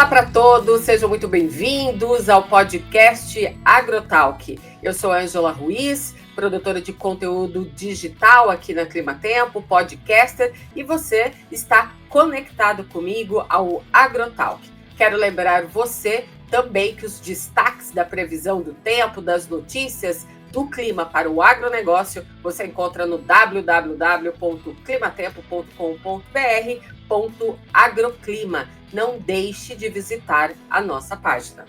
Olá para todos, sejam muito bem-vindos ao podcast Agrotalk. Eu sou Ângela Ruiz, produtora de conteúdo digital aqui na Climatempo, podcaster, e você está conectado comigo ao Agrotalk. Quero lembrar você também que os destaques da previsão do tempo, das notícias do clima para o agronegócio, você encontra no www.climatempo.com.br/agroclima. Não deixe de visitar a nossa página.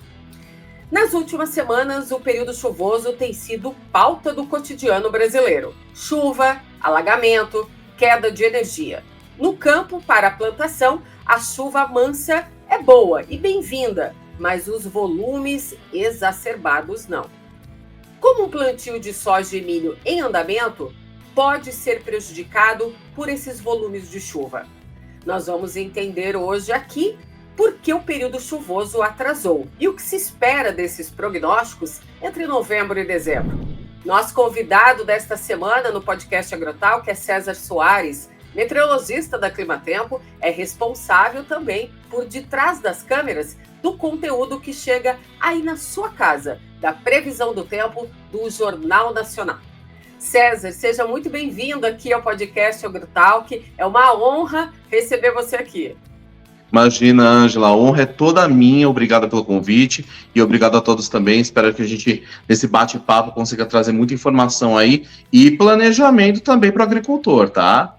Nas últimas semanas, o período chuvoso tem sido pauta do cotidiano brasileiro. Chuva, alagamento, queda de energia. No campo, para a plantação, a chuva mansa é boa e bem-vinda, mas os volumes exacerbados não. Como um plantio de soja e milho em andamento pode ser prejudicado por esses volumes de chuva? Nós vamos entender hoje aqui por que o período chuvoso atrasou e o que se espera desses prognósticos entre novembro e dezembro. Nosso convidado desta semana no podcast Agrotalk é César Soares, meteorologista da Climatempo, é responsável também por detrás das câmeras do conteúdo que chega aí na sua casa, da previsão do tempo do Jornal Nacional. César, seja muito bem-vindo aqui ao podcast Agrotalk. É uma honra receber você aqui. Imagina, Ângela, a honra é toda minha. Obrigado pelo convite e obrigado a todos também. Espero que a gente, nesse bate-papo, consiga trazer muita informação aí e planejamento também para o agricultor, tá?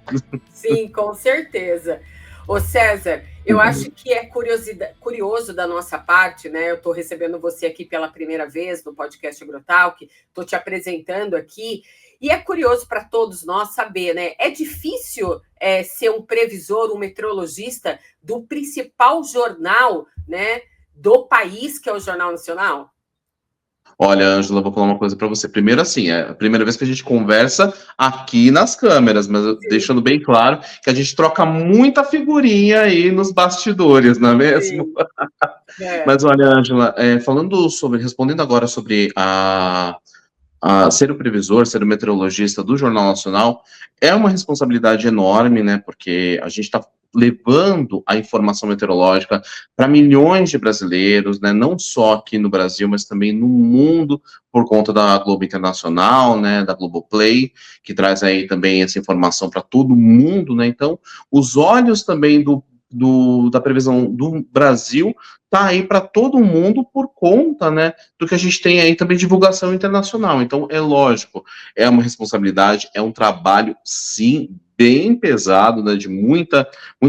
Sim, com certeza. Ô César, eu acho que é curioso da nossa parte, né? Eu estou recebendo você aqui pela primeira vez no podcast Agrotalk, estou te apresentando aqui, e é curioso para todos nós saber, né? É difícil ser um previsor, um meteorologista do principal jornal, né, do país, que é o Jornal Nacional? Olha, Ângela, vou falar uma coisa para você. Primeiro, assim, é a primeira vez que a gente conversa aqui nas câmeras, mas deixando bem claro que a gente troca muita figurinha aí nos bastidores, não é mesmo? Mas olha, Ângela, respondendo agora sobre ser o previsor, ser o meteorologista do Jornal Nacional, é uma responsabilidade enorme, né? Porque a gente está levando a informação meteorológica para milhões de brasileiros, né? Não só aqui no Brasil, mas também no mundo, por conta da Globo Internacional, né? Da Globoplay, que traz aí também essa informação para todo mundo, né? Então, os olhos também da previsão do Brasil tá aí para todo mundo por conta, né, do que a gente tem aí também divulgação internacional. Então, é lógico, é uma responsabilidade, é um trabalho, sim, bem pesado, né, de muito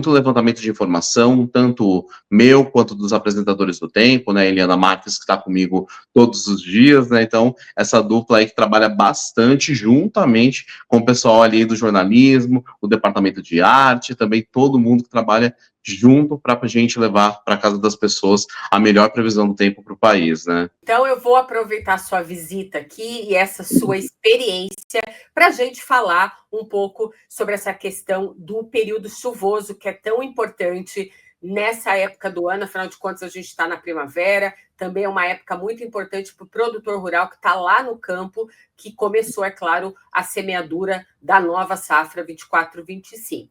levantamento de informação, tanto meu quanto dos apresentadores do tempo, né, Eliana Marques, que está comigo todos os dias, né, então, essa dupla aí que trabalha bastante juntamente com o pessoal ali do jornalismo, o departamento de arte, também todo mundo que trabalha junto para a gente levar para casa das pessoas a melhor previsão do tempo para o país, né? Então eu vou aproveitar a sua visita aqui e essa sua experiência para a gente falar um pouco sobre essa questão do período chuvoso, que é tão importante nessa época do ano. Afinal de contas, a gente está na primavera, também é uma época muito importante para o produtor rural que está lá no campo, que começou, é claro, a semeadura da nova safra 24-25.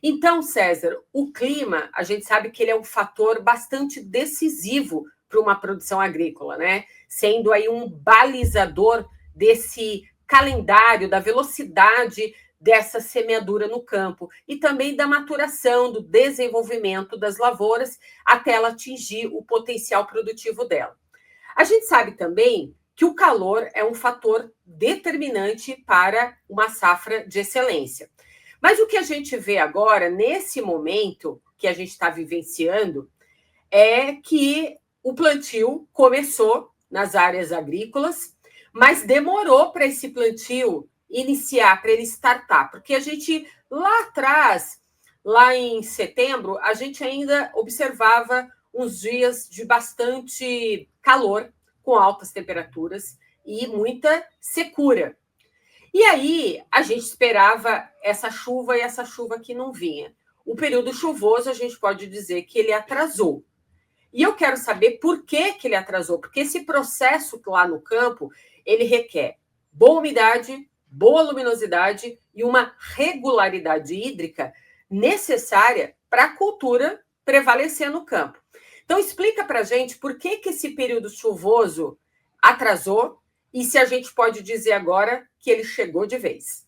Então, César, o clima, a gente sabe que ele é um fator bastante decisivo para uma produção agrícola, né? Sendo aí um balizador desse calendário, da velocidade dessa semeadura no campo e também da maturação, do desenvolvimento das lavouras até ela atingir o potencial produtivo dela. A gente sabe também que o calor é um fator determinante para uma safra de excelência. Mas o que a gente vê agora, nesse momento que a gente está vivenciando, é que o plantio começou nas áreas agrícolas, mas demorou para esse plantio iniciar, para ele startar, porque a gente lá atrás, lá em setembro, a gente ainda observava uns dias de bastante calor, com altas temperaturas e muita secura. E aí a gente esperava essa chuva e essa chuva que não vinha. O período chuvoso, a gente pode dizer que ele atrasou. E eu quero saber por que ele atrasou, porque esse processo lá no campo, ele requer boa umidade, boa luminosidade e uma regularidade hídrica necessária para a cultura prevalecer no campo. Então, explica para a gente por que esse período chuvoso atrasou e se a gente pode dizer agora que ele chegou de vez.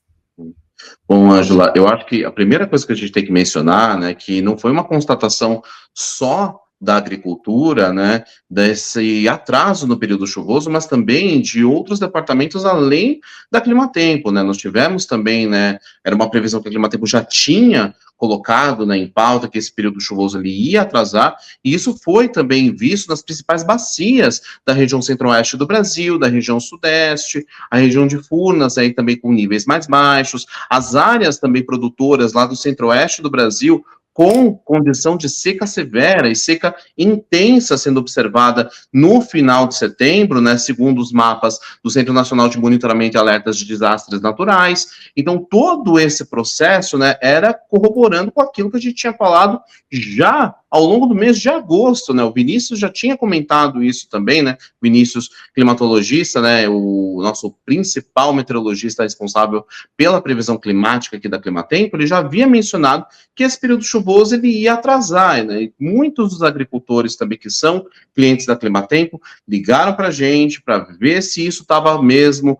Bom, Ângela, eu acho que a primeira coisa que a gente tem que mencionar, né, que não foi uma constatação só da agricultura, né, desse atraso no período chuvoso, mas também de outros departamentos além da Climatempo, né, nós tivemos também, né, era uma previsão que a Climatempo já tinha colocado, né, em pauta que esse período chuvoso ele ia atrasar, e isso foi também visto nas principais bacias da região centro-oeste do Brasil, da região sudeste, a região de Furnas, aí também com níveis mais baixos, as áreas também produtoras lá do centro-oeste do Brasil, com condição de seca severa e seca intensa sendo observada no final de setembro, né, segundo os mapas do Centro Nacional de Monitoramento e Alertas de Desastres Naturais. Então, todo esse processo, né, era corroborando com aquilo que a gente tinha falado já ao longo do mês de agosto, né, o Vinícius já tinha comentado isso também, né, Vinícius, climatologista, né, o nosso principal meteorologista responsável pela previsão climática aqui da Climatempo, ele já havia mencionado que esse período chuvoso ele ia atrasar, né, e muitos dos agricultores também que são clientes da Climatempo ligaram para a gente para ver se isso estava mesmo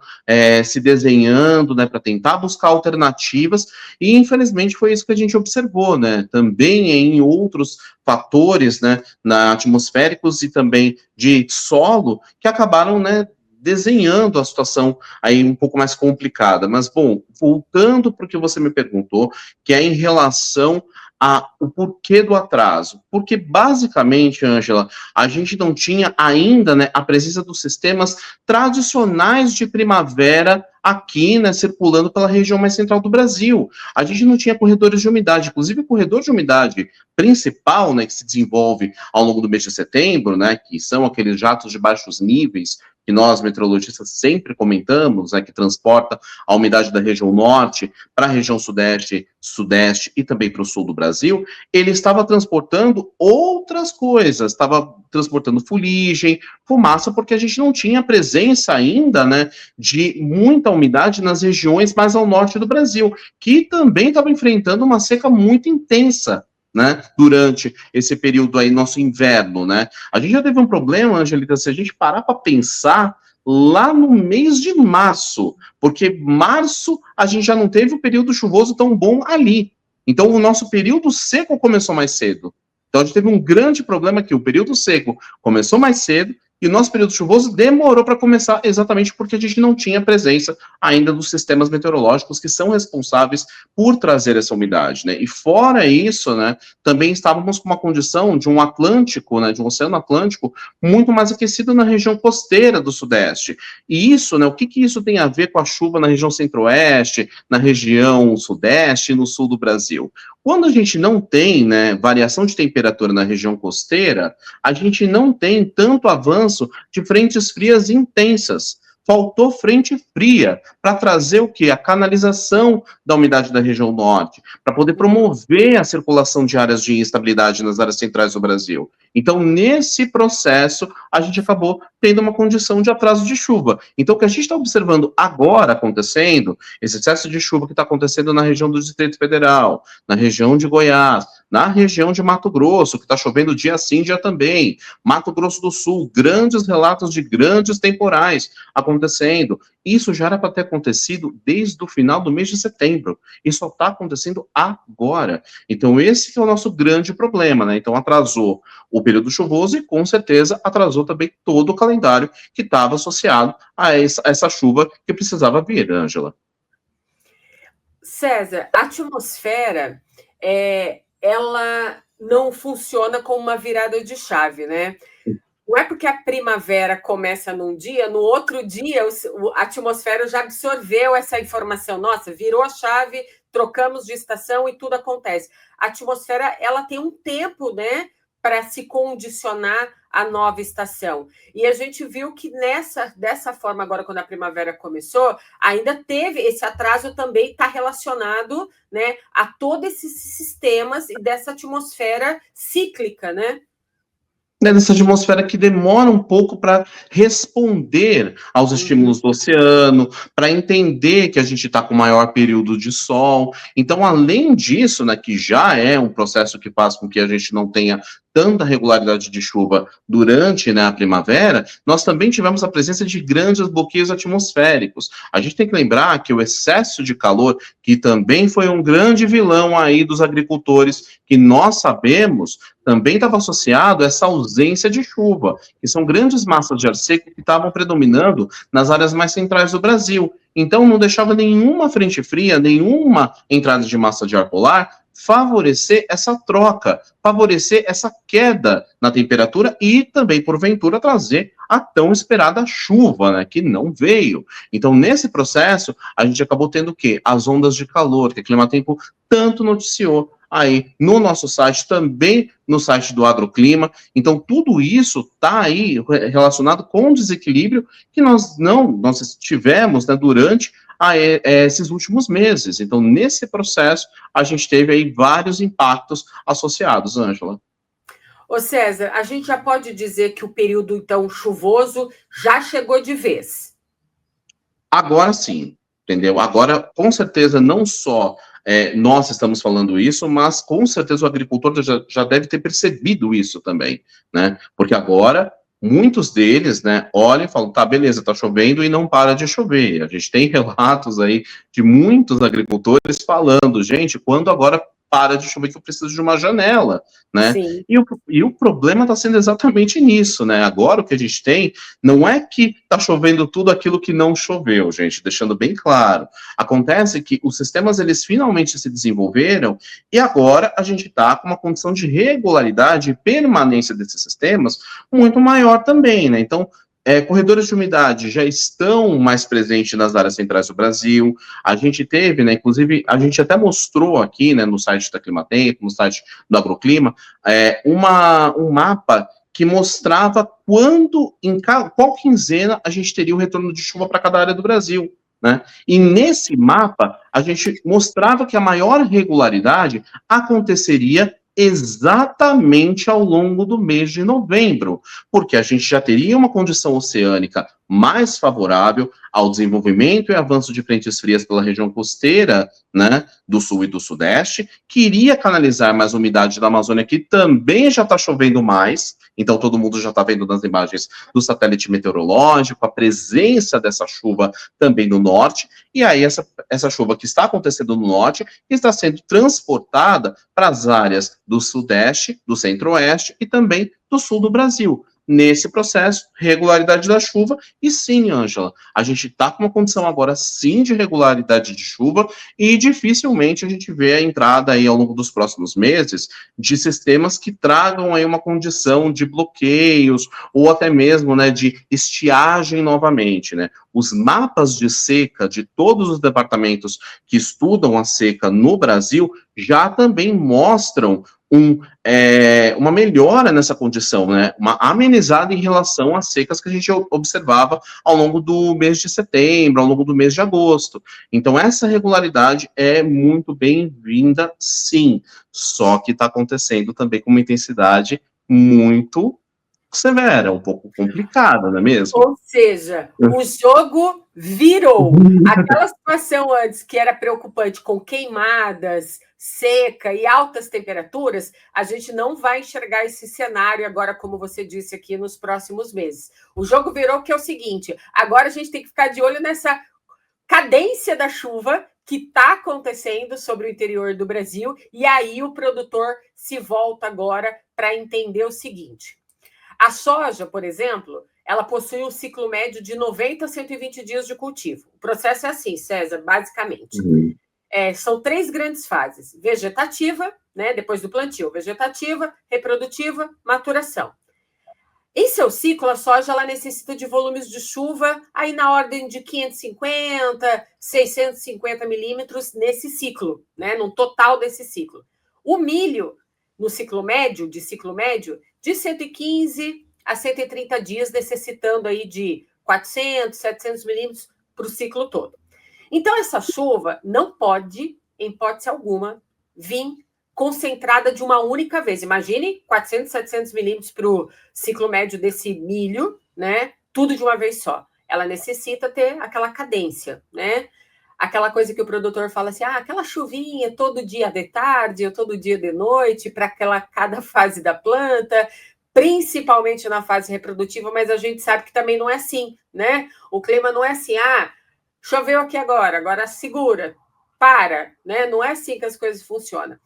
se desenhando, né, para tentar buscar alternativas, e infelizmente foi isso que a gente observou, né, também em outros fatores, né, atmosféricos e também de solo, que acabaram, né, desenhando a situação aí um pouco mais complicada. Mas, bom, voltando para o que você me perguntou, que é em relação o porquê do atraso. Porque, basicamente, Ângela, a gente não tinha ainda, né, a presença dos sistemas tradicionais de primavera aqui, né, circulando pela região mais central do Brasil. A gente não tinha corredores de umidade, inclusive o corredor de umidade principal, né, que se desenvolve ao longo do mês de setembro, né, que são aqueles jatos de baixos níveis que nós, meteorologistas, sempre comentamos, né, que transporta a umidade da região norte para a região sudeste, sudeste e também para o sul do Brasil, ele estava transportando outras coisas, estava transportando fuligem, fumaça, porque a gente não tinha presença ainda, né, de muita umidade nas regiões mais ao norte do Brasil, que também estava enfrentando uma seca muito intensa, né, durante esse período aí, nosso inverno, né. A gente já teve um problema, Angelita, se a gente parar para pensar, lá no mês de março, porque março a gente já não teve o período chuvoso tão bom ali. Então, o nosso período seco começou mais cedo. Então, a gente teve um grande problema que o período seco começou mais cedo e o nosso período chuvoso demorou para começar exatamente porque a gente não tinha presença ainda dos sistemas meteorológicos que são responsáveis por trazer essa umidade, né? E fora isso, né, também estávamos com uma condição de um Atlântico, né, de um Oceano Atlântico muito mais aquecido na região costeira do Sudeste. E isso, né, o que isso tem a ver com a chuva na região Centro-Oeste, na região Sudeste e no Sul do Brasil? Quando a gente não tem, né, variação de temperatura na região costeira, a gente não tem tanto avanço de frentes frias intensas. Faltou frente fria para trazer o quê? A canalização da umidade da região norte, para poder promover a circulação de áreas de instabilidade nas áreas centrais do Brasil. Então, nesse processo, a gente acabou tendo uma condição de atraso de chuva. Então, o que a gente está observando agora acontecendo, esse excesso de chuva que está acontecendo na região do Distrito Federal, na região de Goiás, na região de Mato Grosso, que está chovendo dia sim, dia também, Mato Grosso do Sul, grandes relatos de grandes temporais acontecendo. Isso já era para ter acontecido desde o final do mês de setembro. E só está acontecendo agora. Então, esse que é o nosso grande problema, né? Então, atrasou o período chuvoso e, com certeza, atrasou também todo o calendário que estava associado a essa chuva que precisava vir, Ângela. César, a atmosfera, ela não funciona como uma virada de chave, né? Não é porque a primavera começa num dia, no outro dia a atmosfera já absorveu essa informação. Nossa, virou a chave, trocamos de estação e tudo acontece. A atmosfera, ela tem um tempo, né, para se condicionar à nova estação. E a gente viu que dessa forma, agora, quando a primavera começou, ainda teve esse atraso também está relacionado, né, a todos esses sistemas e dessa atmosfera cíclica, né? Dessa atmosfera que demora um pouco para responder aos estímulos do oceano, para entender que a gente está com maior período de sol. Então, além disso, né, que já é um processo que faz com que a gente não tenha tanta regularidade de chuva durante, né, a primavera, nós também tivemos a presença de grandes bloqueios atmosféricos. A gente tem que lembrar que o excesso de calor, que também foi um grande vilão aí dos agricultores, que nós sabemos, também estava associado a essa ausência de chuva, que são grandes massas de ar seco que estavam predominando nas áreas mais centrais do Brasil. Então, não deixava nenhuma frente fria, nenhuma entrada de massa de ar polar favorecer essa troca, favorecer essa queda na temperatura e também, porventura, trazer a tão esperada chuva, né, que não veio. Então, nesse processo, a gente acabou tendo o quê? As ondas de calor, que a Climatempo tanto noticiou aí no nosso site, também no site do Agroclima. Então, tudo isso está aí relacionado com o desequilíbrio que nós tivemos, né, durante esses últimos meses. Então, nesse processo, a gente teve aí vários impactos associados, Ângela. Ô César, a gente já pode dizer que o período, então, chuvoso já chegou de vez? Agora sim, entendeu? Agora, com certeza, não só nós estamos falando isso, mas com certeza o agricultor já deve ter percebido isso também, né? Porque agora muitos deles, né, olham e falam, tá, beleza, tá chovendo e não para de chover. A gente tem relatos aí de muitos agricultores falando, gente, quando agora para de chover que eu preciso de uma janela, né? Sim. E o problema está sendo exatamente nisso, né? Agora o que a gente tem não é que está chovendo tudo aquilo que não choveu, gente, deixando bem claro. Acontece que os sistemas, eles finalmente se desenvolveram e agora a gente está com uma condição de regularidade e permanência desses sistemas muito maior também, né? Então, corredores de umidade já estão mais presentes nas áreas centrais do Brasil. A gente teve, né, inclusive, a gente até mostrou aqui, né, no site da Climatempo, no site do Agroclima, um mapa que mostrava qual quinzena a gente teria o retorno de chuva para cada área do Brasil, né? E nesse mapa, a gente mostrava que a maior regularidade aconteceria exatamente ao longo do mês de novembro, porque a gente já teria uma condição oceânica mais favorável ao desenvolvimento e avanço de frentes frias pela região costeira, né, do sul e do sudeste, que iria canalizar mais umidade da Amazônia, que também já está chovendo mais, então todo mundo já está vendo nas imagens do satélite meteorológico a presença dessa chuva também no norte, e aí essa chuva que está acontecendo no norte está sendo transportada para as áreas do sudeste, do centro-oeste e também do sul do Brasil. Nesse processo, regularidade da chuva, e sim, Ângela, a gente está com uma condição agora sim de regularidade de chuva e dificilmente a gente vê a entrada aí ao longo dos próximos meses de sistemas que tragam aí uma condição de bloqueios ou até mesmo, né, de estiagem novamente, né? Os mapas de seca de todos os departamentos que estudam a seca no Brasil já também mostram uma melhora nessa condição, né? Uma amenizada em relação às secas que a gente observava ao longo do mês de setembro, ao longo do mês de agosto. Então, essa regularidade é muito bem-vinda, sim, só que está acontecendo também com uma intensidade muito severa, um pouco complicada, não é mesmo? Ou seja, o jogo virou. Aquela situação antes que era preocupante com queimadas, seca e altas temperaturas, a gente não vai enxergar esse cenário agora, como você disse aqui, nos próximos meses. O jogo virou que é o seguinte, agora a gente tem que ficar de olho nessa cadência da chuva que está acontecendo sobre o interior do Brasil, e aí o produtor se volta agora para entender o seguinte. A soja, por exemplo, ela possui um ciclo médio de 90 a 120 dias de cultivo. O processo é assim, César, basicamente. São 3 grandes fases: vegetativa, né, depois do plantio, vegetativa, reprodutiva, maturação. Em seu ciclo, a soja ela necessita de volumes de chuva aí na ordem de 550, 650 milímetros nesse ciclo, né, no total desse ciclo. O milho, no ciclo médio, de 115 a 130 dias, necessitando aí de 400, 700 milímetros para o ciclo todo. Então, essa chuva não pode, em hipótese alguma, vir concentrada de uma única vez. Imagine 400, 700 milímetros para o ciclo médio desse milho, né? Tudo de uma vez só. Ela necessita ter aquela cadência, né? aquela coisa que o produtor fala assim, aquela chuvinha todo dia de tarde ou todo dia de noite para cada fase da planta, principalmente na fase reprodutiva, mas a gente sabe que também não é assim, né? O clima não é assim, choveu aqui agora segura, para, né? Não é assim que as coisas funcionam.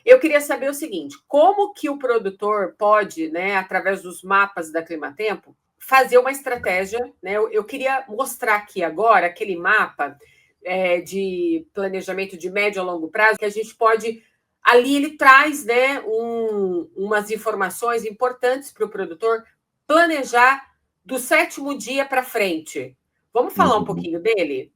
Eu queria saber o seguinte, como que o produtor pode, né, através dos mapas da Climatempo, fazer uma estratégia, né? Eu queria mostrar aqui agora aquele mapa de planejamento de médio a longo prazo, que a gente pode... Ali ele traz, né, umas informações importantes para o produtor planejar do 7º dia para frente. Vamos falar um pouquinho dele?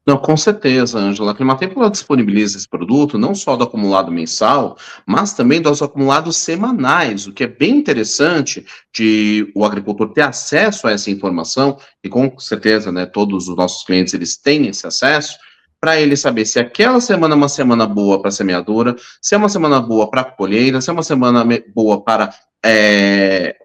Não, com certeza, Ângela. A Climatempo ela disponibiliza esse produto não só do acumulado mensal, mas também dos acumulados semanais, o que é bem interessante de o agricultor ter acesso a essa informação, e com certeza, né, todos os nossos clientes eles têm esse acesso, para ele saber se aquela semana é uma semana boa para semeadura, se é uma semana boa para colheita, se é uma semana boa para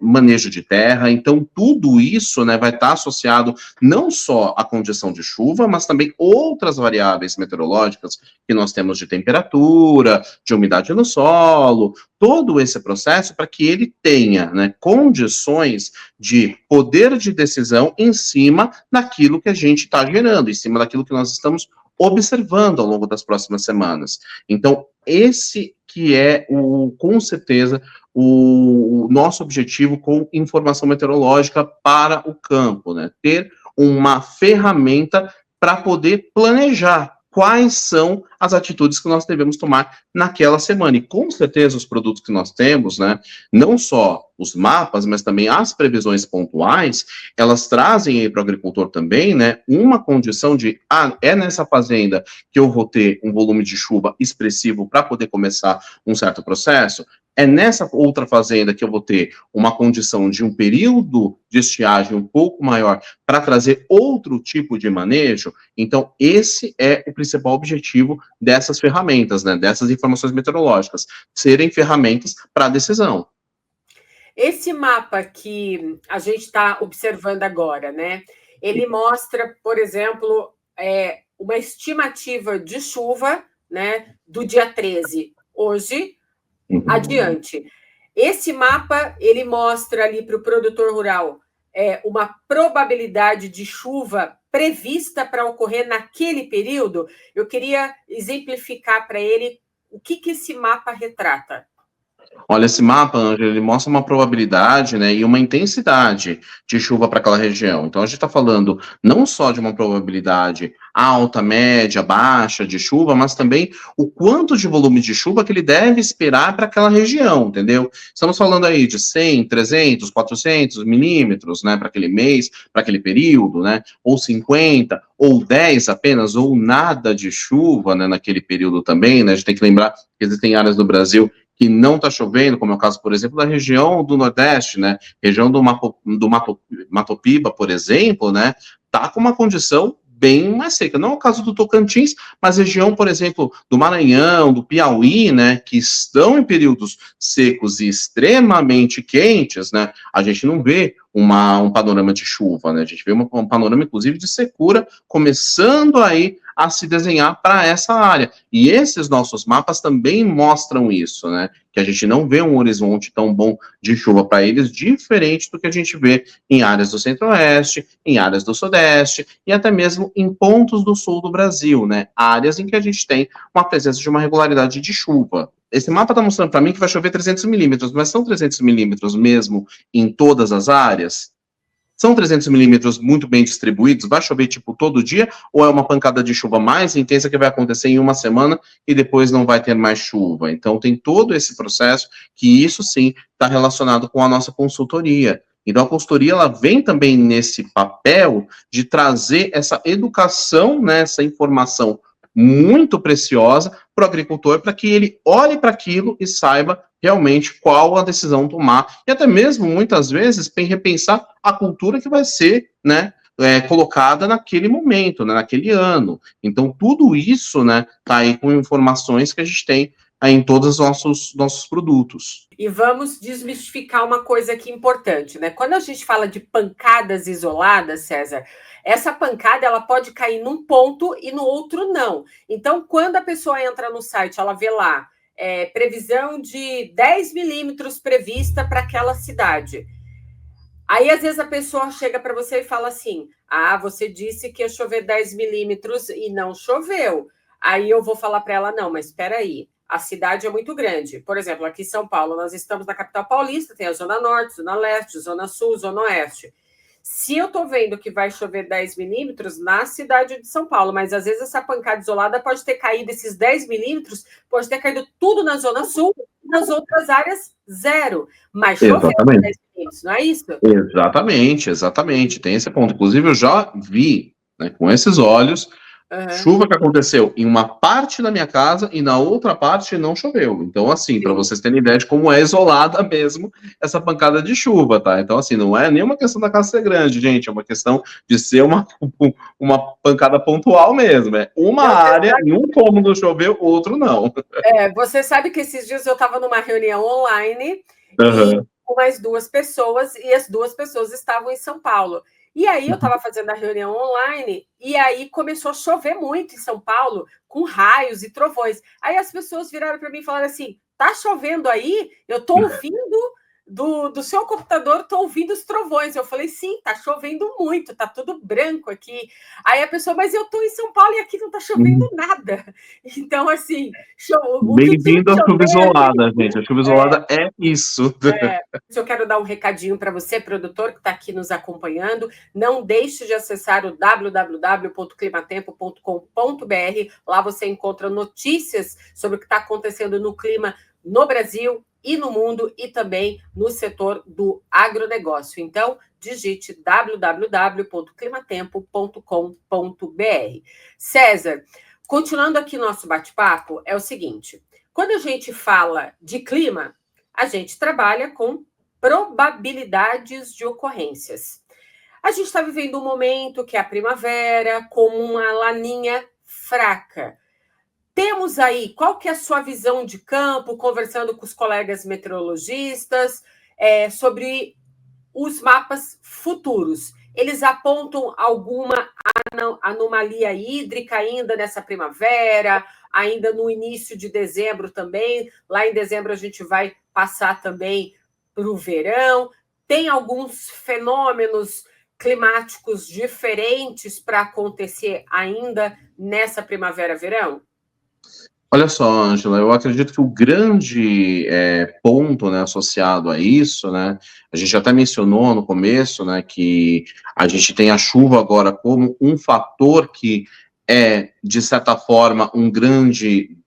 manejo de terra. Então, tudo isso, né, vai estar associado não só à condição de chuva, mas também outras variáveis meteorológicas que nós temos de temperatura, de umidade no solo, todo esse processo para que ele tenha, né, condições de poder de decisão em cima daquilo que a gente está gerando, em cima daquilo que nós estamos observando ao longo das próximas semanas. Então, esse que é, com certeza, o nosso objetivo com informação meteorológica para o campo, né? Ter uma ferramenta para poder planejar quais são as atitudes que nós devemos tomar naquela semana. E com certeza os produtos que nós temos, né, não só os mapas, mas também as previsões pontuais, elas trazem para o agricultor também, né, uma condição de, é nessa fazenda que eu vou ter um volume de chuva expressivo para poder começar um certo processo, é nessa outra fazenda que eu vou ter uma condição de um período de estiagem um pouco maior para trazer outro tipo de manejo. Então, esse é o principal objetivo dessas ferramentas, né, dessas informações meteorológicas, serem ferramentas para decisão. Esse mapa que a gente está observando agora, né, ele mostra, por exemplo, uma estimativa de chuva, né, do dia 13, hoje, adiante. Esse mapa, ele mostra ali para o produtor rural uma probabilidade de chuva prevista para ocorrer naquele período. Eu queria exemplificar para ele o que esse mapa retrata. Olha, esse mapa, Ângela, ele mostra uma probabilidade, né, e uma intensidade de chuva para aquela região. Então, a gente está falando não só de uma probabilidade alta, média, baixa de chuva, mas também o quanto de volume de chuva que ele deve esperar para aquela região, entendeu? Estamos falando aí de 100, 300, 400 milímetros, né, para aquele mês, para aquele período, né, ou 50, ou 10 apenas, ou nada de chuva, né, naquele período também, né, a gente tem que lembrar que existem áreas do Brasil que não está chovendo, como é o caso, por exemplo, da região do Nordeste, né, região do Matopiba, por exemplo, né, está com uma condição bem mais seca. Não é o caso do Tocantins, mas região, por exemplo, do Maranhão, do Piauí, né, que estão em períodos secos e extremamente quentes, né, a gente não vê um panorama de chuva, né, a gente vê um panorama, inclusive, de secura, começando aí a se desenhar para essa área. E esses nossos mapas também mostram isso, né? Que a gente não vê um horizonte tão bom de chuva para eles, diferente do que a gente vê em áreas do Centro-Oeste, em áreas do Sudeste e até mesmo em pontos do Sul do Brasil, né? Áreas em que a gente tem uma presença de uma regularidade de chuva. Esse mapa está mostrando para mim que vai chover 300 milímetros, mas são 300 milímetros mesmo em todas as áreas? São 300 milímetros muito bem distribuídos? Vai chover, tipo, todo dia? Ou é uma pancada de chuva mais intensa que vai acontecer em uma semana e depois não vai ter mais chuva? Então, tem todo esse processo que isso, sim, está relacionado com a nossa consultoria. Então, a consultoria, ela vem também nesse papel de trazer essa educação, né, essa informação muito preciosa para o agricultor, para que ele olhe para aquilo e saiba realmente qual a decisão tomar, e até mesmo, muitas vezes, repensar a cultura que vai ser, né, colocada naquele momento, né, naquele ano. Então, tudo isso, né, tá aí com informações que a gente tem aí em todos os nossos produtos. E vamos desmistificar uma coisa aqui importante, né? Quando a gente fala de pancadas isoladas, César, essa pancada ela pode cair num ponto e no outro não. Então, quando a pessoa entra no site, ela vê lá previsão de 10 milímetros prevista para aquela cidade. Aí, às vezes, a pessoa chega para você e fala assim: ah, você disse que ia chover 10 milímetros e não choveu. Aí eu vou falar para ela: não, mas espera aí, a cidade é muito grande. Por exemplo, aqui em São Paulo, nós estamos na capital paulista, tem a Zona Norte, Zona Leste, Zona Sul, Zona Oeste. Se eu estou vendo que vai chover 10 milímetros na cidade de São Paulo, mas às vezes essa pancada isolada pode ter caído, esses 10 milímetros, pode ter caído tudo na Zona Sul, nas outras áreas, zero. Mas choveu 10 milímetros, não é isso? Exatamente. Tem esse ponto. Inclusive, eu já vi, né, com esses olhos, chuva que aconteceu em uma parte da minha casa e na outra parte não choveu. Então, assim, para vocês terem ideia de como é isolada mesmo essa pancada de chuva, tá? Então, assim, não é nenhuma questão da casa ser grande, gente, é uma questão de ser uma pancada pontual mesmo. É uma área, em um cômodo choveu, outro não. Você sabe que esses dias eu estava numa reunião online e com mais 2 pessoas, e as 2 pessoas estavam em São Paulo. E aí eu estava fazendo a reunião online e aí começou a chover muito em São Paulo, com raios e trovões. Aí as pessoas viraram para mim e falaram assim: tá chovendo aí? Eu estou ouvindo do seu computador, estou ouvindo os trovões. Eu falei: sim, tá chovendo muito, tá tudo branco aqui. Aí a pessoa: mas eu estou em São Paulo e aqui não tá chovendo nada. Então, assim, bem-vindo à chuva isolada, gente. A chuva isolada é isso. Eu quero dar um recadinho para você, produtor, que está aqui nos acompanhando. Não deixe de acessar o www.climatempo.com.br. Lá você encontra notícias sobre o que está acontecendo no clima no Brasil e no mundo e também no setor do agronegócio. Então, digite www.climatempo.com.br. César, continuando aqui nosso bate-papo, é o seguinte: quando a gente fala de clima, a gente trabalha com probabilidades de ocorrências. A gente está vivendo um momento que é a primavera, com uma laninha fraca. Temos aí, qual que é a sua visão de campo, conversando com os colegas meteorologistas, sobre os mapas futuros? Eles apontam alguma anomalia hídrica ainda nessa primavera, ainda no início de dezembro também? Lá em dezembro a gente vai passar também para o verão. Tem alguns fenômenos climáticos diferentes para acontecer ainda nessa primavera-verão? Olha só, Ângela, eu acredito que o grande ponto, né, associado a isso, né, a gente até mencionou no começo, né, que a gente tem a chuva agora como um fator que é, de certa forma, uma grande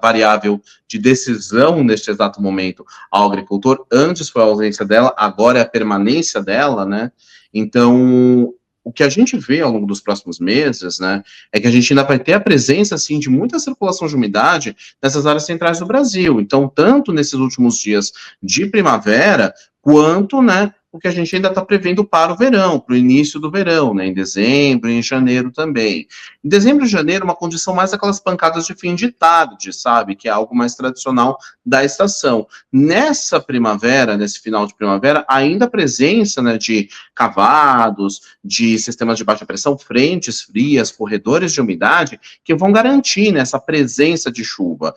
variável de decisão neste exato momento ao agricultor. Antes foi a ausência dela, agora é a permanência dela, né? Então, o que a gente vê ao longo dos próximos meses, né, é que a gente ainda vai ter a presença, assim, de muita circulação de umidade nessas áreas centrais do Brasil. Então, tanto nesses últimos dias de primavera, quanto, né, o que a gente ainda está prevendo para o verão, para o início do verão, né, em dezembro e em janeiro também. Em dezembro e janeiro, uma condição mais aquelas pancadas de fim de tarde, sabe, que é algo mais tradicional da estação. Nessa primavera, nesse final de primavera, ainda a presença, né, de cavados, de sistemas de baixa pressão, frentes frias, corredores de umidade, que vão garantir, né, essa presença de chuva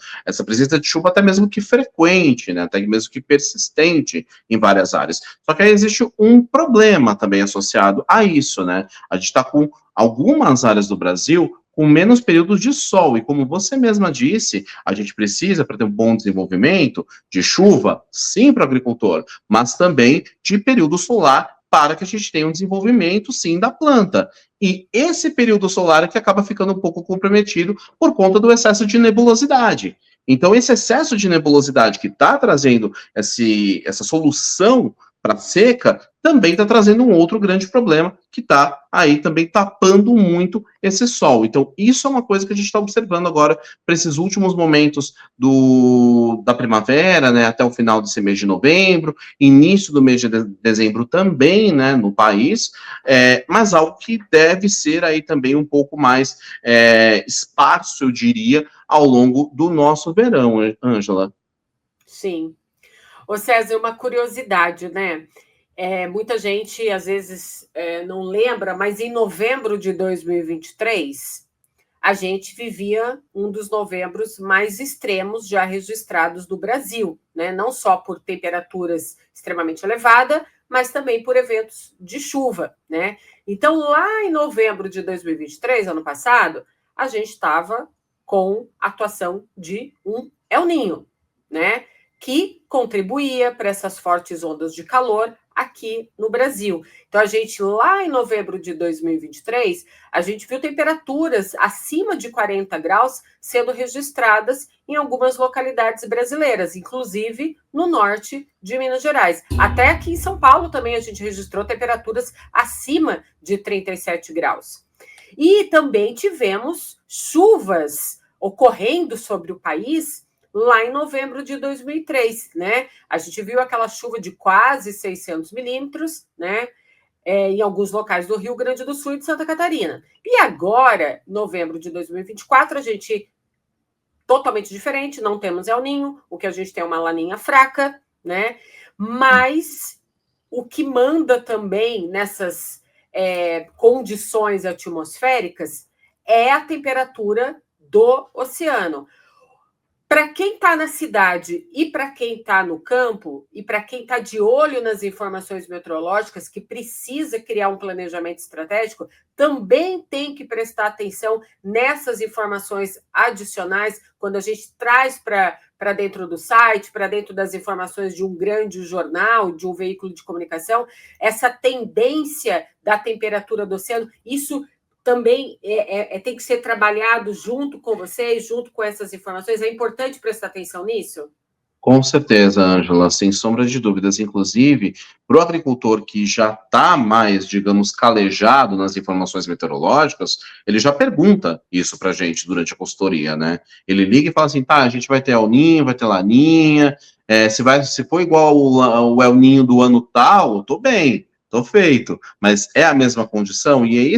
até mesmo que frequente, né, até mesmo que persistente em várias áreas. Só que aí existe um problema também associado a isso, né? A gente está com algumas áreas do Brasil com menos períodos de sol, e como você mesma disse, a gente precisa, para ter um bom desenvolvimento, de chuva, sim, para o agricultor, mas também de período solar, para que a gente tenha um desenvolvimento, sim, da planta. E esse período solar é que acaba ficando um pouco comprometido por conta do excesso de nebulosidade. Então, esse excesso de nebulosidade que está trazendo essa solução para seca, também está trazendo um outro grande problema que está aí também tapando muito esse sol. Então, isso é uma coisa que a gente está observando agora para esses últimos momentos da primavera, né, até o final desse mês de novembro, início do mês de dezembro também, né, no país, mas algo que deve ser aí também um pouco mais esparso, eu diria, ao longo do nosso verão, Ângela. Sim. Ô César, uma curiosidade, né? Muita gente, às vezes, não lembra, mas em novembro de 2023, a gente vivia um dos novembros mais extremos já registrados do Brasil, né? Não só por temperaturas extremamente elevadas, mas também por eventos de chuva, né? Então, lá em novembro de 2023, ano passado, a gente estava com a atuação de um El Niño, né? Que contribuía para essas fortes ondas de calor aqui no Brasil. Então, a gente, lá em novembro de 2023, a gente viu temperaturas acima de 40 graus sendo registradas em algumas localidades brasileiras, inclusive no norte de Minas Gerais. Até aqui em São Paulo também a gente registrou temperaturas acima de 37 graus. E também tivemos chuvas ocorrendo sobre o país lá em novembro de 2003, né? A gente viu aquela chuva de quase 600 milímetros, né? Em alguns locais do Rio Grande do Sul e de Santa Catarina. E agora, novembro de 2024, a gente totalmente diferente, não temos El Niño, o que a gente tem é uma laninha fraca, né? Mas o que manda também nessas condições atmosféricas é a temperatura do oceano. Para quem está na cidade e para quem está no campo, e para quem está de olho nas informações meteorológicas, que precisa criar um planejamento estratégico, também tem que prestar atenção nessas informações adicionais, quando a gente traz para dentro do site, para dentro das informações de um grande jornal, de um veículo de comunicação, essa tendência da temperatura do oceano, isso também tem que ser trabalhado junto com vocês, junto com essas informações. É importante prestar atenção nisso? Com certeza, Ângela, sem sombra de dúvidas. Inclusive, para o agricultor que já está mais, digamos, calejado nas informações meteorológicas, ele já pergunta isso para a gente durante a consultoria, né? Ele liga e fala assim, tá, a gente vai ter El Niño, vai ter Laninha, se for igual o El Niño do ano tal, eu tô bem, tô feito. Mas é a mesma condição? E é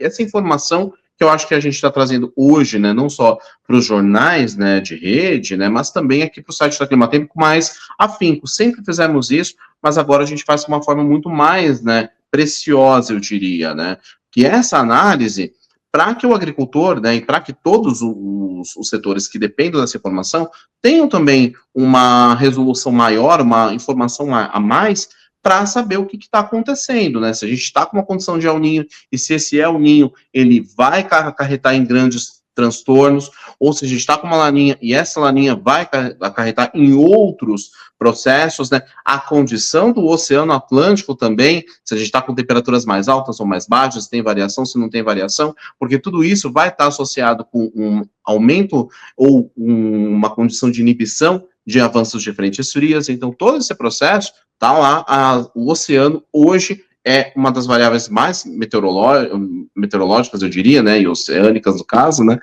essa informação que eu acho que a gente está trazendo hoje, né, não só para os jornais, né, de rede, né, mas também aqui para o site da Climatempo com mais afinco. Sempre fizemos isso, mas agora a gente faz de uma forma muito mais, né, preciosa, eu diria, né, que essa análise, para que o agricultor, né, e para que todos os setores que dependem dessa informação tenham também uma resolução maior, uma informação a mais, para saber o que está acontecendo, né? Se a gente está com uma condição de El Niño e se esse El Niño ele vai acarretar em grandes transtornos, ou se a gente está com uma laninha e essa laninha vai acarretar em outros processos, né? A condição do Oceano Atlântico também, se a gente está com temperaturas mais altas ou mais baixas, se tem variação, se não tem variação, porque tudo isso vai estar associado com um aumento ou uma condição de inibição de avanços de frentes frias. Então, todo esse processo tá lá, o oceano hoje é uma das variáveis mais meteorológicas, eu diria, né, e oceânicas no caso, né,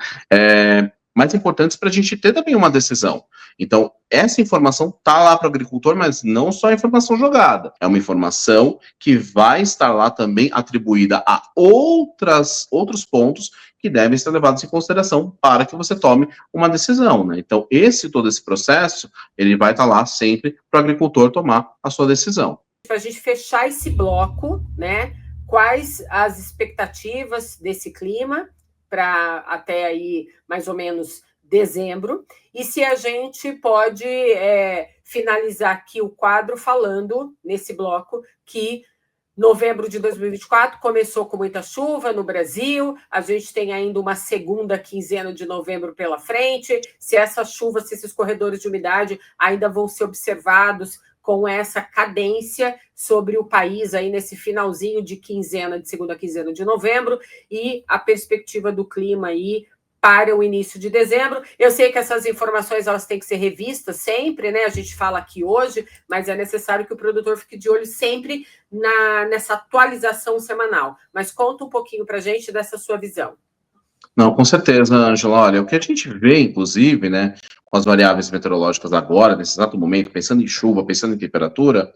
mais importantes para a gente ter também uma decisão. Então, essa informação tá lá para o agricultor, mas não só a informação jogada, é uma informação que vai estar lá também atribuída a outros pontos que devem ser levados em consideração para que você tome uma decisão, né? Então, todo esse processo, ele vai estar lá sempre para o agricultor tomar a sua decisão. Para a gente fechar esse bloco, né? Quais as expectativas desse clima para até aí mais ou menos dezembro? E se a gente pode finalizar aqui o quadro falando nesse bloco que novembro de 2024 começou com muita chuva no Brasil, a gente tem ainda uma segunda quinzena de novembro pela frente. Se essa chuva, se esses corredores de umidade ainda vão ser observados com essa cadência sobre o país aí nesse finalzinho de segunda quinzena de novembro, e a perspectiva do clima aí para o início de dezembro. Eu sei que essas informações elas têm que ser revistas sempre, né? A gente fala aqui hoje, mas é necessário que o produtor fique de olho sempre nessa atualização semanal. Mas conta um pouquinho para a gente dessa sua visão. Não, com certeza, Ângela. Olha, o que a gente vê, inclusive, né, com as variáveis meteorológicas agora, nesse exato momento, pensando em chuva, pensando em temperatura,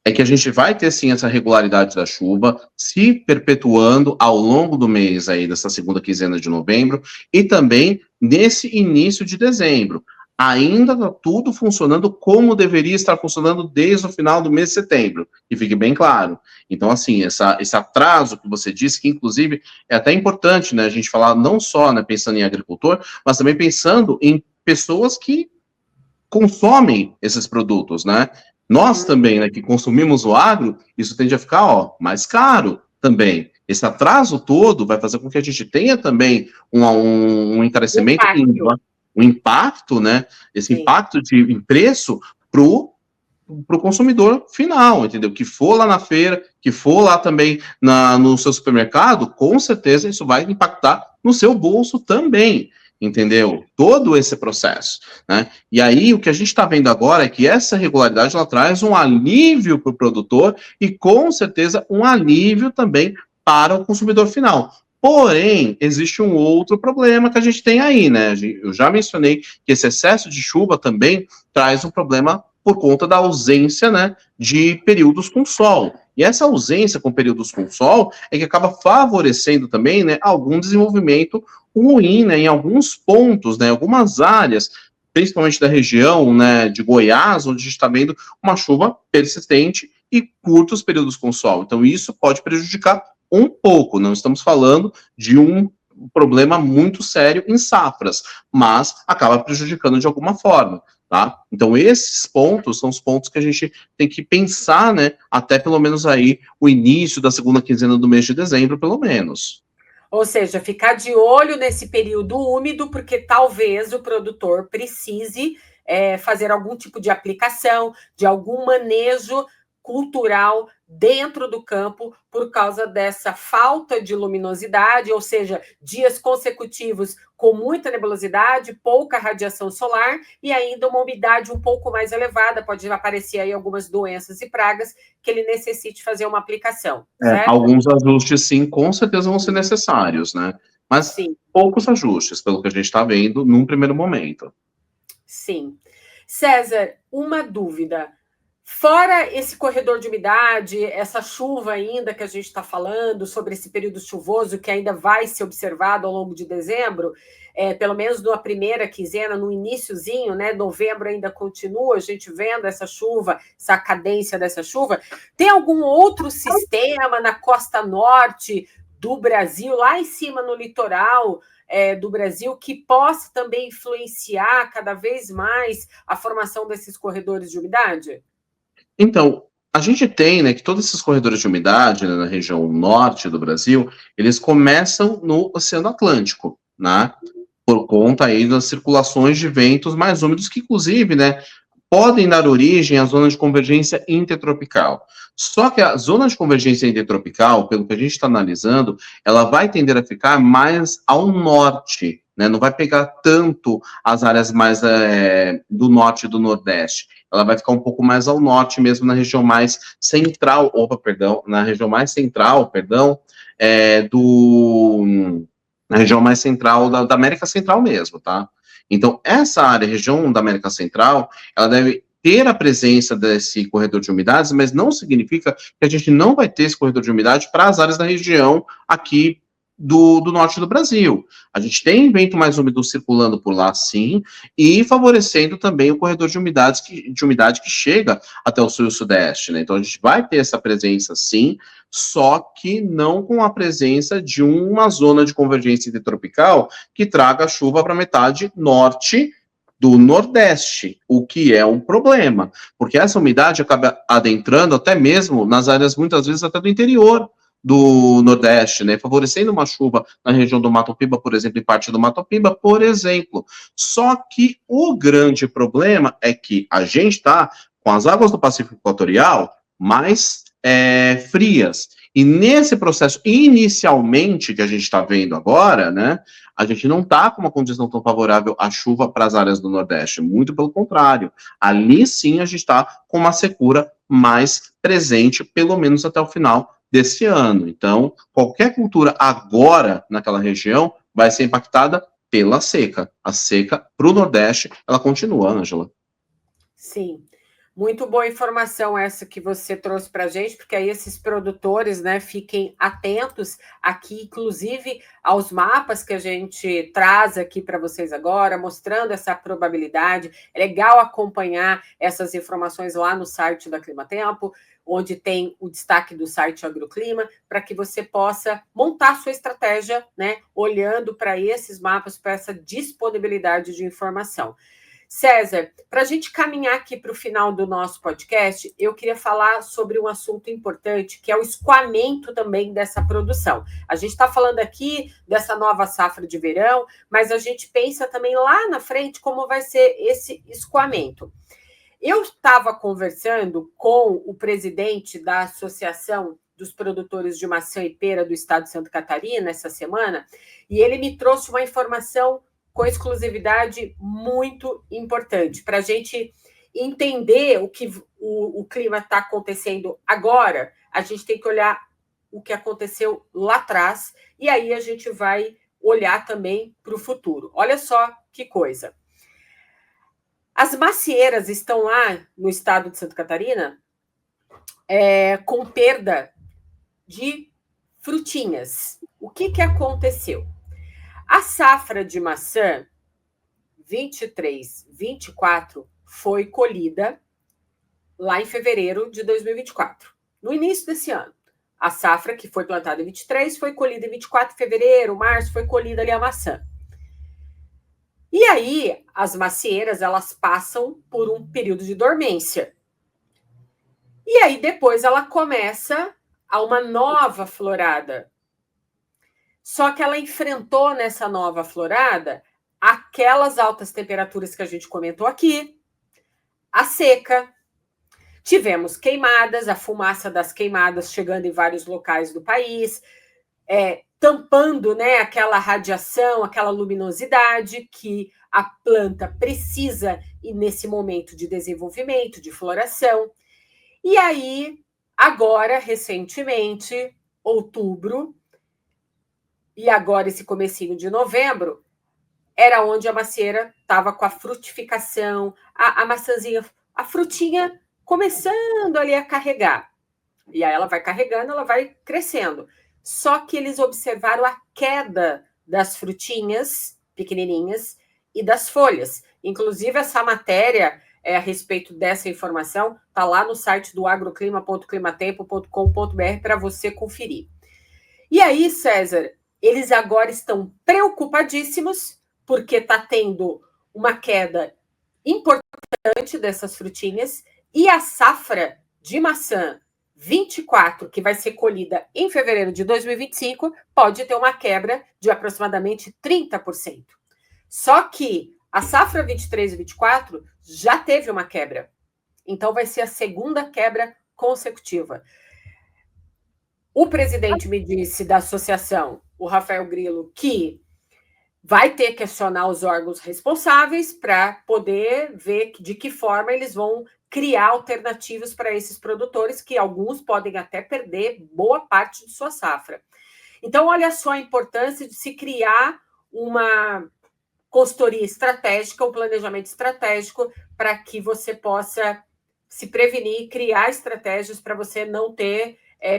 é que a gente vai ter, sim, essa regularidade da chuva se perpetuando ao longo do mês aí, dessa segunda quinzena de novembro, e também nesse início de dezembro. Ainda está tudo funcionando como deveria estar funcionando desde o final do mês de setembro, que fique bem claro. Então, assim, esse atraso que você disse, que inclusive é até importante, né, a gente falar não só, né, pensando em agricultor, mas também pensando em pessoas que consomem esses produtos, né? Nós também, né, que consumimos o agro, isso tende a ficar, ó, mais caro também. Esse atraso todo vai fazer com que a gente tenha também um encarecimento, um impacto, né? Esse Sim. impacto em preço para o consumidor final, entendeu? Que for lá na feira, que for lá também no seu supermercado, com certeza isso vai impactar no seu bolso também, entendeu? Todo esse processo, né? E aí o que a gente está vendo agora é que essa regularidade ela traz um alívio para o produtor e com certeza um alívio também para o consumidor final. Porém, existe um outro problema que a gente tem aí, né? Eu já mencionei que esse excesso de chuva também traz um problema por conta da ausência, né, de períodos com sol. E essa ausência com períodos com sol é que acaba favorecendo também, né, algum desenvolvimento ruim, né, em alguns pontos, né, algumas áreas, principalmente da região, né, de Goiás, onde a gente está vendo uma chuva persistente e curtos períodos com sol. Então isso pode prejudicar um pouco. Não estamos falando de um problema muito sério em safras, mas acaba prejudicando de alguma forma. Tá? Então, esses pontos são os pontos que a gente tem que pensar, né, até pelo menos aí o início da segunda quinzena do mês de dezembro, pelo menos. Ou seja, ficar de olho nesse período úmido, porque talvez o produtor precise fazer algum tipo de aplicação, de algum manejo cultural dentro do campo por causa dessa falta de luminosidade, ou seja, dias consecutivos com muita nebulosidade, pouca radiação solar e ainda uma umidade um pouco mais elevada, pode aparecer aí algumas doenças e pragas que ele necessite fazer uma aplicação, certo? Alguns ajustes, sim, com certeza vão ser necessários, né? Mas sim, poucos ajustes, pelo que a gente está vendo num primeiro momento. Sim. César, uma dúvida. Fora esse corredor de umidade, essa chuva ainda que a gente está falando, sobre esse período chuvoso que ainda vai ser observado ao longo de dezembro, pelo menos na primeira quinzena, no iniciozinho, né? Novembro ainda continua, a gente vendo essa chuva, essa cadência dessa chuva. Tem algum outro sistema na costa norte do Brasil, lá em cima no litoral do Brasil, que possa também influenciar cada vez mais a formação desses corredores de umidade? Então, a gente tem, né, que todos esses corredores de umidade, né, na região norte do Brasil, eles começam no Oceano Atlântico, né, por conta aí das circulações de ventos mais úmidos, que inclusive, né, podem dar origem à zona de convergência intertropical. Só que a zona de convergência intertropical, pelo que a gente está analisando, ela vai tender a ficar mais ao norte, né, não vai pegar tanto as áreas mais do norte e do nordeste. Ela vai ficar um pouco mais ao norte mesmo, na região mais central, na região mais central, na região mais central da América Central mesmo, tá? Então, essa área, região da América Central, ela deve ter a presença desse corredor de umidades, mas não significa que a gente não vai ter esse corredor de umidade para as áreas da região aqui do norte do Brasil. A gente tem vento mais úmido circulando por lá, sim, e favorecendo também o corredor de umidade que chega até o sul e o sudeste, né? Então a gente vai ter essa presença, sim, só que não com a presença de uma zona de convergência intertropical que traga chuva para a metade norte do Nordeste, o que é um problema, porque essa umidade acaba adentrando até mesmo nas áreas, muitas vezes, até do interior do Nordeste, né, favorecendo uma chuva na região do Mato Piba, por exemplo, em parte do Mato Piba, por exemplo. Só que o grande problema é que a gente está com as águas do Pacífico Equatorial mais frias. E nesse processo, inicialmente, que a gente está vendo agora, né, a gente não está com uma condição tão favorável à chuva para as áreas do Nordeste, muito pelo contrário. Ali sim a gente está com uma secura mais presente, pelo menos até o final desse ano. Então, qualquer cultura agora naquela região vai ser impactada pela seca. A seca para o Nordeste, ela continua, Ângela. Sim. Muito boa informação essa que você trouxe para a gente, porque aí esses produtores, né, fiquem atentos aqui, inclusive aos mapas que a gente traz aqui para vocês agora, mostrando essa probabilidade. É legal acompanhar essas informações lá no site da Climatempo, onde tem o destaque do site Agroclima, para que você possa montar sua estratégia, né, olhando para esses mapas, para essa disponibilidade de informação. César, para a gente caminhar aqui para o final do nosso podcast, eu queria falar sobre um assunto importante, que é o escoamento também dessa produção. A gente está falando aqui dessa nova safra de verão, mas a gente pensa também lá na frente como vai ser esse escoamento. Eu estava conversando com o presidente da Associação dos Produtores de Maçã e Pera do Estado de Santa Catarina essa semana, e ele me trouxe uma informação com exclusividade muito importante, para a gente entender o que o clima está acontecendo agora. A gente tem que olhar o que aconteceu lá atrás, e aí a gente vai olhar também para o futuro. Olha só que coisa. As macieiras estão lá no estado de Santa Catarina com perda de frutinhas. O que aconteceu? A safra de maçã 23-24 foi colhida lá em fevereiro de 2024, no início desse ano. A safra que foi plantada em 23 foi colhida em 24, fevereiro, março, foi colhida ali a maçã. E aí, as macieiras, elas passam por um período de dormência. E aí, depois, ela começa a uma nova florada. Só que ela enfrentou nessa nova florada aquelas altas temperaturas que a gente comentou aqui, a seca, tivemos queimadas, a fumaça das queimadas chegando em vários locais do país, tampando, né, aquela radiação, aquela luminosidade que a planta precisa nesse momento de desenvolvimento, de floração. E aí, agora, recentemente, outubro, e agora esse comecinho de novembro, era onde a macieira estava com a frutificação, a maçãzinha, a frutinha começando ali a carregar. E aí ela vai carregando, ela vai crescendo. Só que eles observaram a queda das frutinhas pequenininhas e das folhas. Inclusive, essa matéria a respeito dessa informação está lá no site do agroclima.climatempo.com.br para você conferir. E aí, César, eles agora estão preocupadíssimos porque está tendo uma queda importante dessas frutinhas e a safra de maçã 24, que vai ser colhida em fevereiro de 2025, pode ter uma quebra de aproximadamente 30%. Só que a safra 23 e 24 já teve uma quebra. Então, vai ser a segunda quebra consecutiva. O presidente me disse da associação, o Rafael Grilo, que vai ter que acionar os órgãos responsáveis para poder ver de que forma eles vão criar alternativas para esses produtores, que alguns podem até perder boa parte de sua safra. Então, olha só a importância de se criar uma consultoria estratégica, um planejamento estratégico, para que você possa se prevenir, criar estratégias para você não ter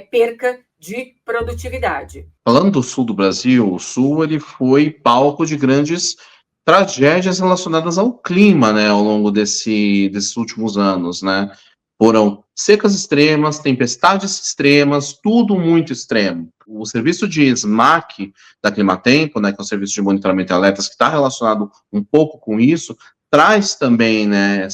perca de produtividade. Falando do sul do Brasil, o sul ele foi palco de grandes tragédias relacionadas ao clima, né, ao longo desses últimos anos, né? Foram secas extremas, tempestades extremas, tudo muito extremo. O serviço de SMAC da Climatempo, né, que é o serviço de monitoramento de alertas, que está relacionado um pouco com isso, traz também, né,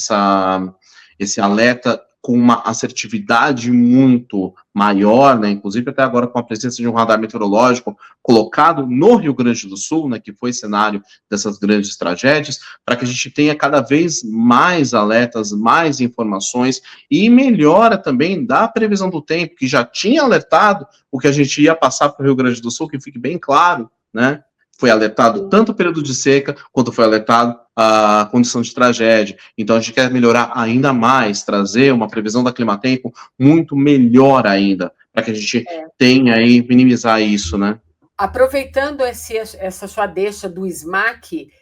esse alerta com uma assertividade muito maior, né, inclusive até agora com a presença de um radar meteorológico colocado no Rio Grande do Sul, né, que foi cenário dessas grandes tragédias, para que a gente tenha cada vez mais alertas, mais informações e melhora também da previsão do tempo, que já tinha alertado o que a gente ia passar para o Rio Grande do Sul, que fique bem claro, né? Foi alertado tanto o período de seca, quanto foi alertado a condição de tragédia. Então, a gente quer melhorar ainda mais, trazer uma previsão da Climatempo muito melhor ainda, para que a gente tenha aí, minimizar isso, né? Aproveitando essa sua deixa do SMAC,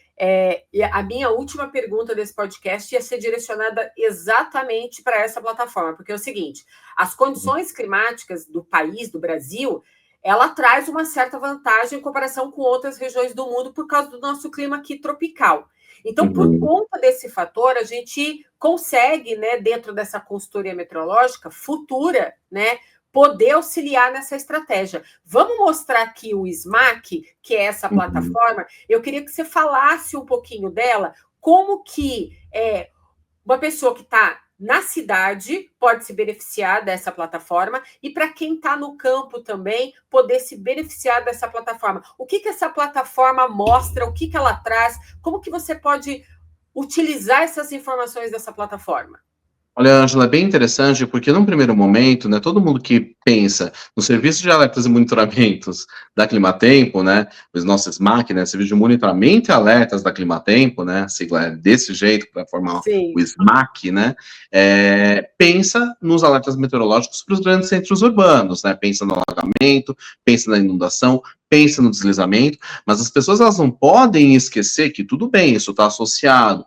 a minha última pergunta desse podcast ia ser direcionada exatamente para essa plataforma, porque é o seguinte, as condições climáticas do país, do Brasil, ela traz uma certa vantagem em comparação com outras regiões do mundo por causa do nosso clima aqui tropical. Então, por conta desse fator, a gente consegue, né, dentro dessa consultoria meteorológica futura, né, poder auxiliar nessa estratégia. Vamos mostrar aqui o SMAC, que é essa plataforma. Eu queria que você falasse um pouquinho dela, como que uma pessoa que está na cidade pode se beneficiar dessa plataforma e para quem está no campo também poder se beneficiar dessa plataforma. O que essa plataforma mostra, o que ela traz, como que você pode utilizar essas informações dessa plataforma? Olha, Ângela, é bem interessante, porque num primeiro momento, né, todo mundo que pensa no serviço de alertas e monitoramentos da Climatempo, né, os nossos SMAC, né, serviço de monitoramento e alertas da Climatempo, né, a sigla é desse jeito, para formar o SMAC, né, pensa nos alertas meteorológicos para os grandes centros urbanos, né, pensa no alagamento, pensa na inundação, pensa no deslizamento, mas as pessoas elas não podem esquecer que tudo bem, isso está associado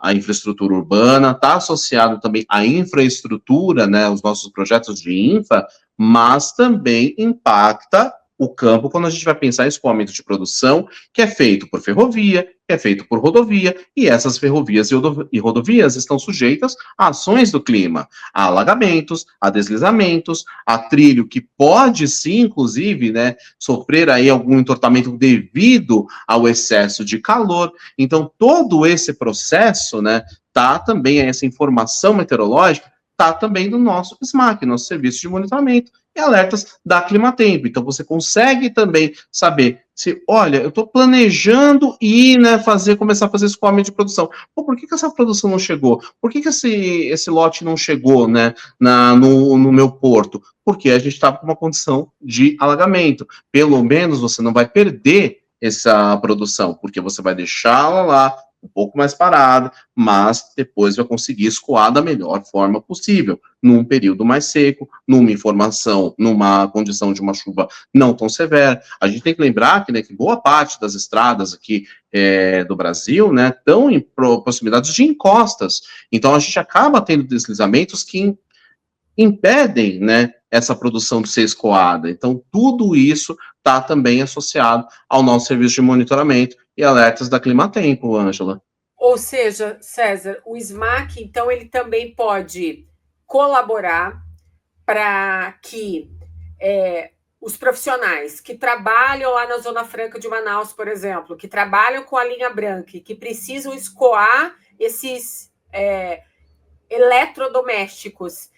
a infraestrutura urbana, está associado também à infraestrutura, né, os nossos projetos de infra, mas também impacta o campo quando a gente vai pensar em escoamento de produção, que é feito por ferrovia, que é feito por rodovia, e essas ferrovias e rodovias estão sujeitas a ações do clima, a alagamentos, a deslizamentos, a trilho que pode sim, inclusive, né, sofrer aí algum entortamento devido ao excesso de calor. Então, todo esse processo, né, tá também, essa informação meteorológica, tá também no nosso SMAC, nosso serviço de monitoramento e alertas da Climatempo. Então, você consegue também saber se, olha, eu estou planejando ir, né, começar a fazer escoamento de produção. Pô, por que essa produção não chegou? Por que esse lote não chegou, né, no meu porto? Porque a gente estava com uma condição de alagamento. Pelo menos você não vai perder essa produção, porque você vai deixá-la lá um pouco mais parada, mas depois vai conseguir escoar da melhor forma possível, num período mais seco, numa condição de uma chuva não tão severa. A gente tem que lembrar que, né, que boa parte das estradas aqui do Brasil, né, estão em proximidades de encostas, então a gente acaba tendo deslizamentos que impedem, né, essa produção de ser escoada. Então, tudo isso está também associado ao nosso serviço de monitoramento e alertas da Climatempo, Ângela. Ou seja, César, o SMAC, então, ele também pode colaborar para que os profissionais que trabalham lá na Zona Franca de Manaus, por exemplo, que trabalham com a linha branca e que precisam escoar esses eletrodomésticos,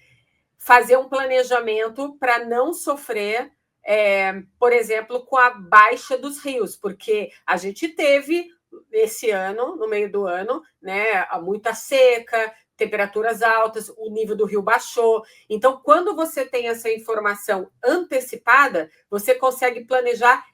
fazer um planejamento para não sofrer, por exemplo, com a baixa dos rios, porque a gente teve esse ano, no meio do ano, né, muita seca, temperaturas altas, o nível do rio baixou. Então, quando você tem essa informação antecipada, você consegue planejar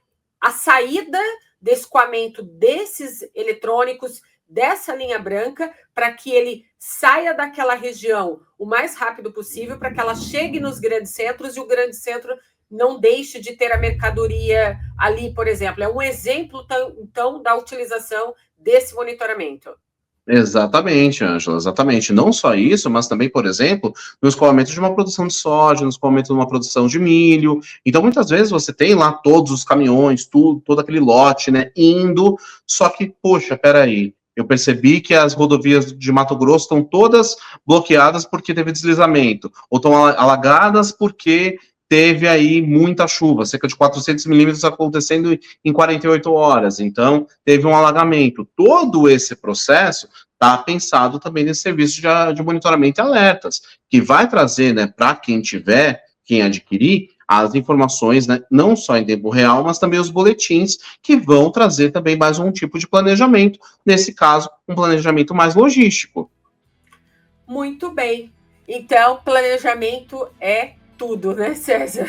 a saída de escoamento desses eletrônicos, dessa linha branca, para que ele saia daquela região o mais rápido possível, para que ela chegue nos grandes centros e o grande centro não deixe de ter a mercadoria ali, por exemplo. É um exemplo, então, da utilização desse monitoramento. Exatamente, Ângela, exatamente. Não só isso, mas também, por exemplo, no escoamento de uma produção de soja, no escoamento de uma produção de milho. Então, muitas vezes você tem lá todos os caminhões, todo aquele lote, né, indo, só que, poxa, peraí, eu percebi que as rodovias de Mato Grosso estão todas bloqueadas porque teve deslizamento, ou estão alagadas porque teve aí muita chuva, cerca de 400 milímetros acontecendo em 48 horas, então teve um alagamento. Todo esse processo está pensado também nesse serviço de monitoramento e alertas, que vai trazer, né, para quem adquirir, as informações, né, não só em tempo real, mas também os boletins, que vão trazer também mais um tipo de planejamento, nesse caso, um planejamento mais logístico. Muito bem. Então, planejamento é tudo, né, César?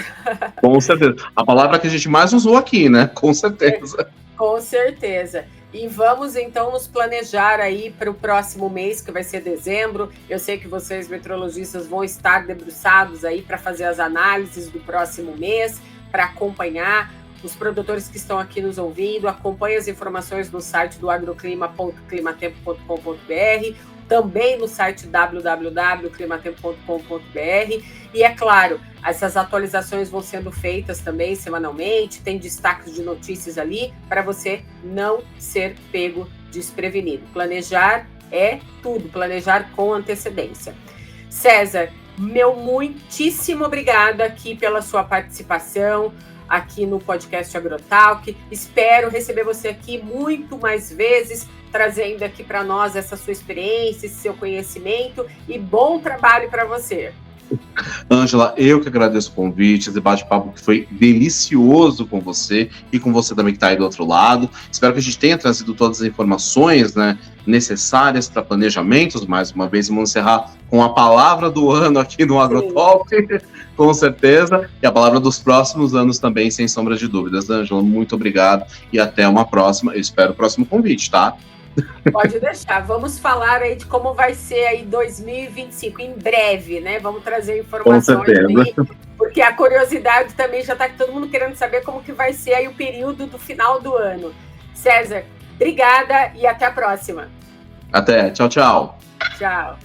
Com certeza. A palavra que a gente mais usou aqui, né? Com certeza. Com certeza. E vamos, então, nos planejar aí para o próximo mês, que vai ser dezembro. Eu sei que vocês, meteorologistas, vão estar debruçados aí para fazer as análises do próximo mês, para acompanhar. Os produtores que estão aqui nos ouvindo, acompanhem as informações no site do agroclima.climatempo.com.br, também no site www.climatempo.com.br. E é claro, essas atualizações vão sendo feitas também semanalmente, tem destaques de notícias ali para você não ser pego desprevenido. Planejar é tudo, planejar com antecedência. César, meu muitíssimo obrigada aqui pela sua participação aqui no podcast Agrotalk. Espero receber você aqui muito mais vezes, trazendo aqui para nós essa sua experiência, esse seu conhecimento, e bom trabalho para você. Ângela, eu que agradeço o convite, esse bate-papo que foi delicioso com você e com você também que está aí do outro lado. Espero que a gente tenha trazido todas as informações, né, necessárias para planejamentos. Mais uma vez, vamos encerrar com a palavra do ano aqui no Agrotalk, com certeza, e a palavra dos próximos anos também, sem sombra de dúvidas. Ângela, muito obrigado e até uma próxima. Eu espero o próximo convite, tá? Pode deixar. Vamos falar aí de como vai ser aí 2025, em breve, né? Vamos trazer informações aí, porque a curiosidade também já está todo mundo querendo saber como que vai ser aí o período do final do ano. César, obrigada e até a próxima. Até. Tchau, tchau. Tchau.